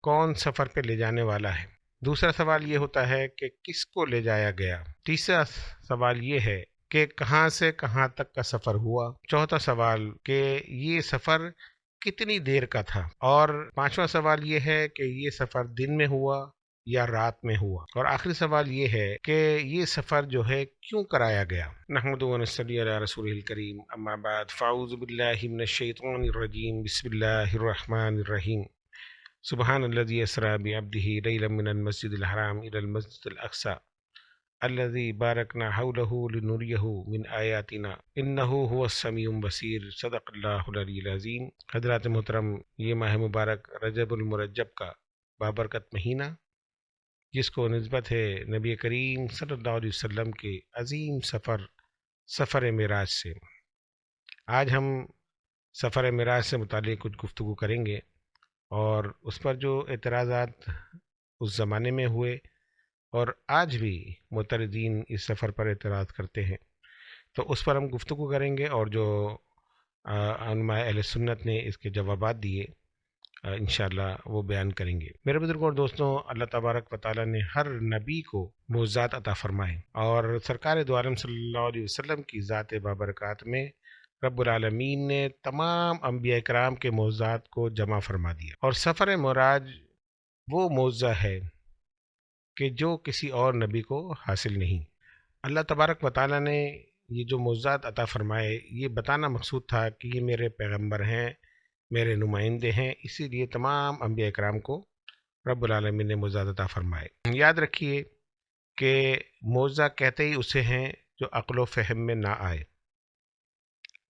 کون سفر پہ لے جانے والا ہے؟ دوسرا سوال یہ ہوتا ہے کہ کس کو لے جایا گیا؟ تیسرا سوال یہ ہے کہ کہاں سے کہاں تک کا سفر ہوا؟ چوتھا سوال کہ یہ سفر کتنی دیر کا تھا؟ اور پانچواں سوال یہ ہے کہ یہ سفر دن میں ہوا یا رات میں ہوا؟ اور آخری سوال یہ ہے کہ یہ سفر جو ہے کیوں کرایا گیا؟ نحمد و نصلی علی رسول الکریم، اما بعد، فاعوذ باللہ من الشیطان الرجیم، بسم اللہ الرحمن الرحیم۔ سبحان الذي اسرا بعبده ليلا من المسجد الحرام الى المسجد الاقصى الذي باركنا حوله لنريه من آیاتنا انه هو السمیع البصیر۔ صدق اللہ العلی العظیم۔ حضرات محترم، یہ ماہ مبارک رجب المرجب کا بابرکت مہینہ، جس کو نسبت ہے نبی کریم صلی اللہ علیہ وسلم کے عظیم سفر معراج سے، آج ہم سفر معراج سے متعلق کچھ گفتگو کریں گے، اور اس پر جو اعتراضات اس زمانے میں ہوئے اور آج بھی معترضین اس سفر پر اعتراض کرتے ہیں، تو اس پر ہم گفتگو کریں گے، اور جو علماء اہل سنت نے اس کے جوابات دیے انشاءاللہ وہ بیان کریں گے۔ میرے بزرگوں اور دوستوں، اللہ تبارک و تعالیٰ نے ہر نبی کو معجزات عطا فرمائے، اور سرکار دو عالم صلی اللہ علیہ وسلم کی ذات بابرکات میں رب العالمین نے تمام انبیاء کرام کے معجزات کو جمع فرما دیا، اور سفر معراج وہ معجزہ ہے کہ جو کسی اور نبی کو حاصل نہیں۔ اللہ تبارک و تعالیٰ نے یہ جو معجزات عطا فرمائے، یہ بتانا مقصود تھا کہ یہ میرے پیغمبر ہیں، میرے نمائندے ہیں، اسی لیے تمام انبیاء کرام کو رب العالمین نے معجزات عطا فرمائے۔ یاد رکھیے کہ معجزہ کہتے ہی اسے ہیں جو عقل و فہم میں نہ آئے،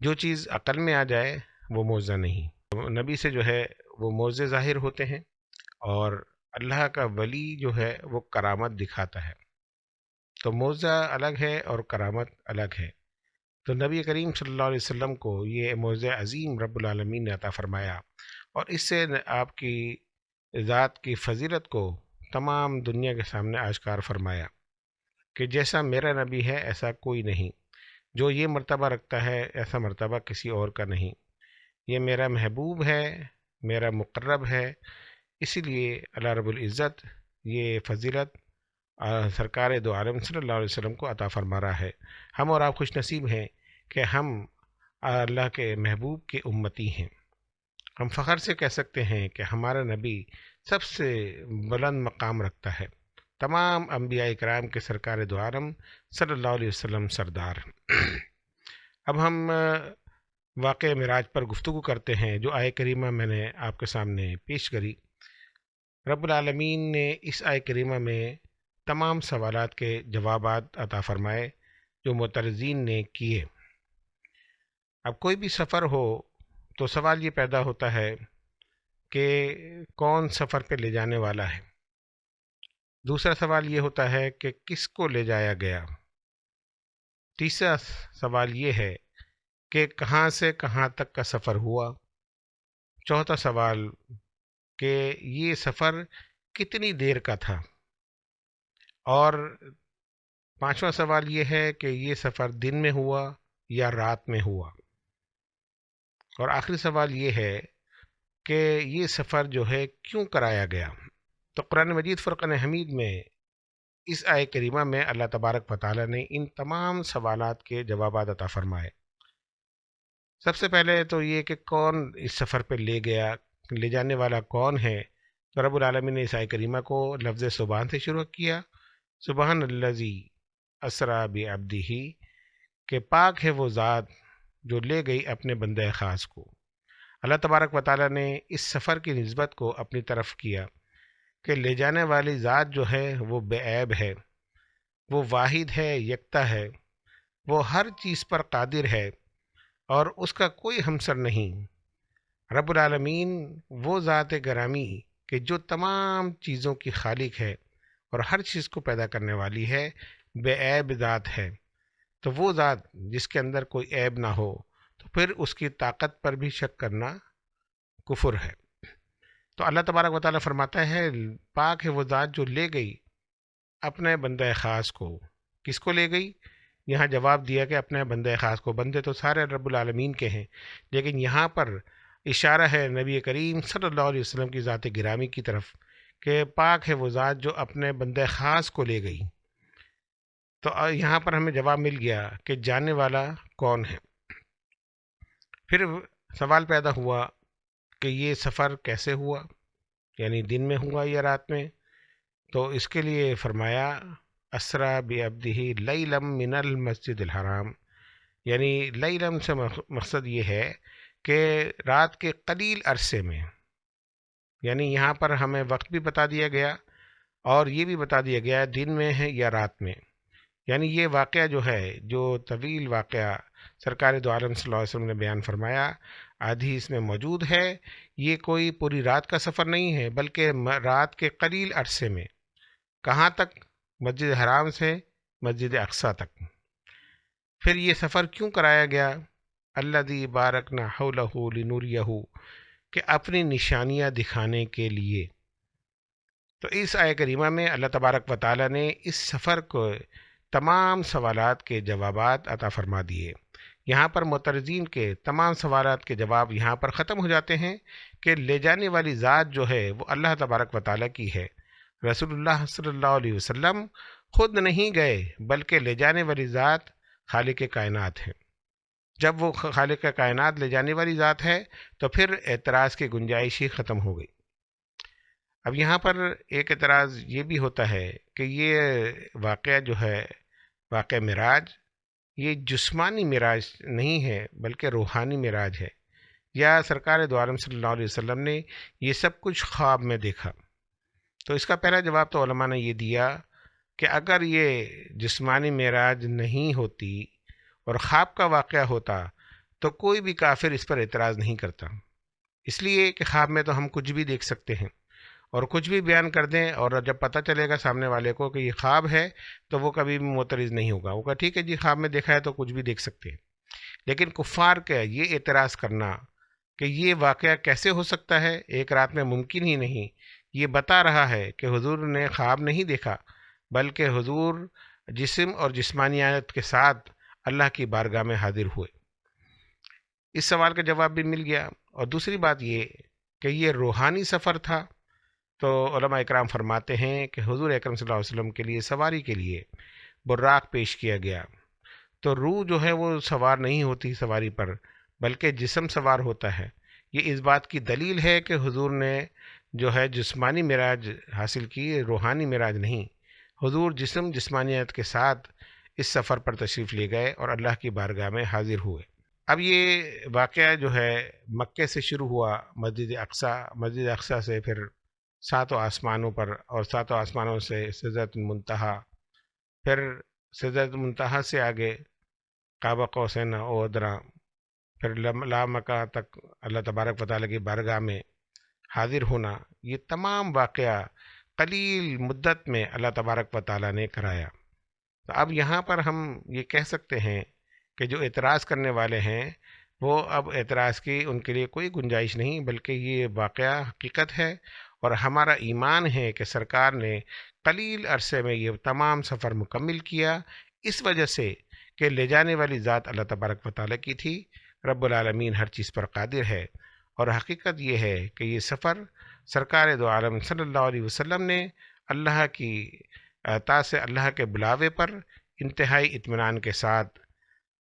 جو چیز عقل میں آ جائے وہ معجزہ نہیں۔ نبی سے جو ہے وہ معجزے ظاہر ہوتے ہیں، اور اللہ کا ولی جو ہے وہ کرامت دکھاتا ہے، تو معجزہ الگ ہے اور کرامت الگ ہے۔ تو نبی کریم صلی اللہ علیہ وسلم کو یہ معجزہ عظیم رب العالمین نے عطا فرمایا، اور اس سے آپ کی ذات کی فضیلت کو تمام دنیا کے سامنے آشکار فرمایا کہ جیسا میرا نبی ہے ایسا کوئی نہیں، جو یہ مرتبہ رکھتا ہے ایسا مرتبہ کسی اور کا نہیں، یہ میرا محبوب ہے، میرا مقرب ہے، اسی لیے اللہ رب العزت یہ فضیلت سرکار دو عالم صلی اللہ علیہ وسلم کو عطا فرما رہا ہے۔ ہم اور آپ خوش نصیب ہیں کہ ہم اللہ کے محبوب کے امتی ہیں۔ ہم فخر سے کہہ سکتے ہیں کہ ہمارا نبی سب سے بلند مقام رکھتا ہے، تمام انبیاء کرام کے سرکار دو عالم صلی اللہ علیہ وسلم سردار۔ اب ہم واقع معراج پر گفتگو کرتے ہیں، جو آیہ کریمہ میں نے آپ کے سامنے پیش کری۔ رب العالمین نے اس آیہ کریمہ میں تمام سوالات کے جوابات عطا فرمائے جو معترضین نے کیے۔ اب کوئی بھی سفر ہو تو سوال یہ پیدا ہوتا ہے کہ کون سفر پہ لے جانے والا ہے؟ دوسرا سوال یہ ہوتا ہے کہ کس کو لے جایا گیا؟ تیسرا سوال یہ ہے کہ کہاں سے کہاں تک کا سفر ہوا؟ چوتھا سوال کہ یہ سفر کتنی دیر کا تھا؟ اور پانچواں سوال یہ ہے کہ یہ سفر دن میں ہوا یا رات میں ہوا؟ اور آخری سوال یہ ہے کہ یہ سفر جو ہے کیوں کرایا گیا؟ تو قرآن مجید فرقان حمید میں اس آیہ کریمہ میں اللہ تبارک و تعالیٰ نے ان تمام سوالات کے جوابات عطا فرمائے۔ سب سے پہلے تو یہ کہ کون اس سفر پہ لے گیا، لے جانے والا کون ہے؟ تو رب العالمین نے اس آیہ کریمہ کو لفظ سبحان سے شروع کیا، سبحان الذی اسرا بعبدہ، کہ پاک ہے وہ ذات جو لے گئی اپنے بندہ خاص کو۔ اللہ تبارک و تعالیٰ نے اس سفر کی نسبت کو اپنی طرف کیا کہ لے جانے والی ذات جو ہے وہ بے عیب ہے، وہ واحد ہے، یکتا ہے، وہ ہر چیز پر قادر ہے، اور اس کا کوئی ہمسر نہیں۔ رب العالمین وہ ذات گرامی کہ جو تمام چیزوں کی خالق ہے اور ہر چیز کو پیدا کرنے والی ہے، بے عیب ذات ہے۔ تو وہ ذات جس کے اندر کوئی عیب نہ ہو، تو پھر اس کی طاقت پر بھی شک کرنا کفر ہے۔ تو اللہ تبارک و تعالیٰ فرماتا ہے پاک ہے وہ ذات جو لے گئی اپنے بندہ خاص کو۔ کس کو لے گئی؟ یہاں جواب دیا کہ اپنے بندہ خاص کو۔ بندے تو سارے رب العالمین کے ہیں، لیکن یہاں پر اشارہ ہے نبی کریم صلی اللہ علیہ وسلم کی ذات گرامی کی طرف کہ پاک ہے وہ ذات جو اپنے بندے خاص کو لے گئی۔ تو یہاں پر ہمیں جواب مل گیا کہ جاننے والا کون ہے۔ پھر سوال پیدا ہوا کہ یہ سفر کیسے ہوا، یعنی دن میں ہوا یا رات میں؟ تو اس کے لیے فرمایا اسرا بعبدہ لیلم من المسجد الحرام، یعنی لیلم سے مقصد یہ ہے کہ رات کے قلیل عرصے میں، یعنی یہاں پر ہمیں وقت بھی بتا دیا گیا اور یہ بھی بتا دیا گیا دن میں ہے یا رات میں۔ یعنی یہ واقعہ جو ہے، جو طویل واقعہ سرکار دو عالم صلی اللہ علیہ وسلم نے بیان فرمایا، آدھی اس میں موجود ہے، یہ کوئی پوری رات کا سفر نہیں ہے بلکہ رات کے قلیل عرصے میں۔ کہاں تک؟ مسجد حرام سے مسجد اقصیٰ تک۔ پھر یہ سفر کیوں کرایا گیا؟ الذی بارکنا حولہ لنوریہ، کہ اپنی نشانیاں دکھانے کے لیے۔ تو اس آیہ کریمہ میں اللہ تبارک و تعالیٰ نے اس سفر کو تمام سوالات کے جوابات عطا فرما دیے۔ یہاں پر معترضین کے تمام سوالات کے جواب یہاں پر ختم ہو جاتے ہیں کہ لے جانے والی ذات جو ہے وہ اللہ تبارک و تعالیٰ کی ہے۔ رسول اللہ صلی اللہ علیہ وسلم خود نہیں گئے بلکہ لے جانے والی ذات خالق کائنات ہے۔ جب وہ خالق کائنات لے جانے والی ذات ہے تو پھر اعتراض کی گنجائش ہی ختم ہو گئی۔ اب یہاں پر ایک اعتراض یہ بھی ہوتا ہے کہ یہ واقعہ جو ہے، واقعہ معراج، یہ جسمانی معراج نہیں ہے بلکہ روحانی معراج ہے، یا سرکار دو عالم صلی اللہ علیہ وسلم نے یہ سب کچھ خواب میں دیکھا؟ تو اس کا پہلا جواب تو علماء نے یہ دیا کہ اگر یہ جسمانی معراج نہیں ہوتی اور خواب کا واقعہ ہوتا تو کوئی بھی کافر اس پر اعتراض نہیں کرتا، اس لیے کہ خواب میں تو ہم کچھ بھی دیکھ سکتے ہیں اور کچھ بھی بیان کر دیں، اور جب پتہ چلے گا سامنے والے کو کہ یہ خواب ہے تو وہ کبھی بھی معترض نہیں ہوگا، وہ کہا ٹھیک ہے جی خواب میں دیکھا ہے تو کچھ بھی دیکھ سکتے ہیں۔ لیکن کفار کا یہ اعتراض کرنا کہ یہ واقعہ کیسے ہو سکتا ہے، ایک رات میں ممکن ہی نہیں، یہ بتا رہا ہے کہ حضور نے خواب نہیں دیکھا بلکہ حضور جسم اور جسمانیت کے ساتھ اللہ کی بارگاہ میں حاضر ہوئے۔ اس سوال کا جواب بھی مل گیا۔ اور دوسری بات یہ کہ یہ روحانی سفر تھا، تو علماء اکرام فرماتے ہیں کہ حضور اکرم صلی اللہ علیہ وسلم کے لیے سواری کے لیے براق پیش کیا گیا، تو روح جو ہے وہ سوار نہیں ہوتی سواری پر بلکہ جسم سوار ہوتا ہے۔ یہ اس بات کی دلیل ہے کہ حضور نے جو ہے جسمانی معراج حاصل کی، روحانی معراج نہیں۔ حضور جسم جسمانیت کے ساتھ اس سفر پر تشریف لے گئے اور اللہ کی بارگاہ میں حاضر ہوئے۔ اب یہ واقعہ جو ہے مکے سے شروع ہوا، مسجد اقصیٰ، مسجد اقصیٰ سے پھر ساتوں آسمانوں پر، اور ساتوں آسمانوں سے سدرۃ المنتہا، پھر سدرۃ المنتہا سے آگے قاب قوسین او ادنیٰ، پھر لامکہ تک اللہ تبارک و تعالیٰ کی بارگاہ میں حاضر ہونا۔ یہ تمام واقعہ قلیل مدت میں اللہ تبارک و تعالیٰ نے کرایا۔ تو اب یہاں پر ہم یہ کہہ سکتے ہیں کہ جو اعتراض کرنے والے ہیں وہ اب اعتراض کی ان کے لیے کوئی گنجائش نہیں، بلکہ یہ واقعہ حقیقت ہے، اور ہمارا ایمان ہے کہ سرکار نے قلیل عرصے میں یہ تمام سفر مکمل کیا، اس وجہ سے کہ لے جانے والی ذات اللہ تبارک و تعالیٰ کی تھی۔ رب العالمین ہر چیز پر قادر ہے، اور حقیقت یہ ہے کہ یہ سفر سرکار دو عالم صلی اللہ علیہ وسلم نے اللہ کی عطا سے، اللہ کے بلاوے پر انتہائی اطمینان کے ساتھ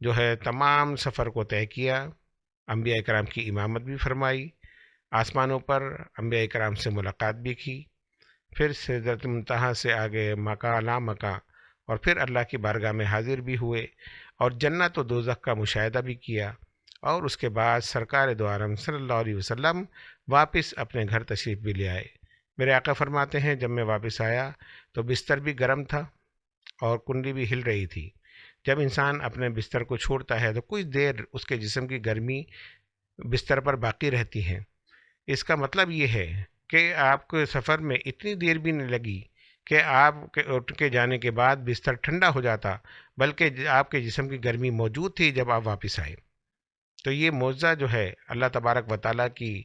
جو ہے تمام سفر کو طے کیا۔ انبیاء کرام کی امامت بھی فرمائی، آسمانوں پر انبیاء کرام سے ملاقات بھی کی، پھر سدرۃ المنتہا سے آگے مکہ لا مکہ، اور پھر اللہ کی بارگاہ میں حاضر بھی ہوئے، اور جنت و دوزخ کا مشاہدہ بھی کیا، اور اس کے بعد سرکار دو عالم صلی اللہ علیہ وسلم واپس اپنے گھر تشریف بھی لے آئے۔ میرے آقا فرماتے ہیں جب میں واپس آیا تو بستر بھی گرم تھا اور کنڈی بھی ہل رہی تھی۔ جب انسان اپنے بستر کو چھوڑتا ہے تو کچھ دیر اس کے جسم کی گرمی بستر پر باقی رہتی ہے۔ اس کا مطلب یہ ہے کہ آپ کو سفر میں اتنی دیر بھی نہیں لگی کہ آپ کے اٹھ کے جانے کے بعد بستر ٹھنڈا ہو جاتا، بلکہ آپ کے جسم کی گرمی موجود تھی جب آپ واپس آئے۔ تو یہ معجزہ جو ہے اللہ تبارک و تعالیٰ کی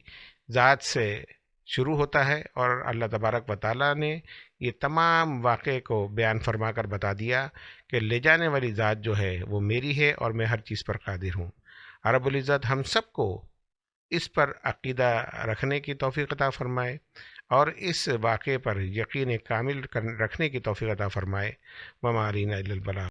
ذات سے شروع ہوتا ہے، اور اللہ تبارک و تعالیٰ نے یہ تمام واقعے کو بیان فرما کر بتا دیا کہ لے جانے والی ذات جو ہے وہ میری ہے اور میں ہر چیز پر قادر ہوں۔ رب العزت ہم سب کو اس پر عقیدہ رکھنے کی توفیق عطا فرمائے اور اس واقعے پر یقین کامل رکھنے کی توفیق عطا فرمائے. وما علینا الا البلاغ.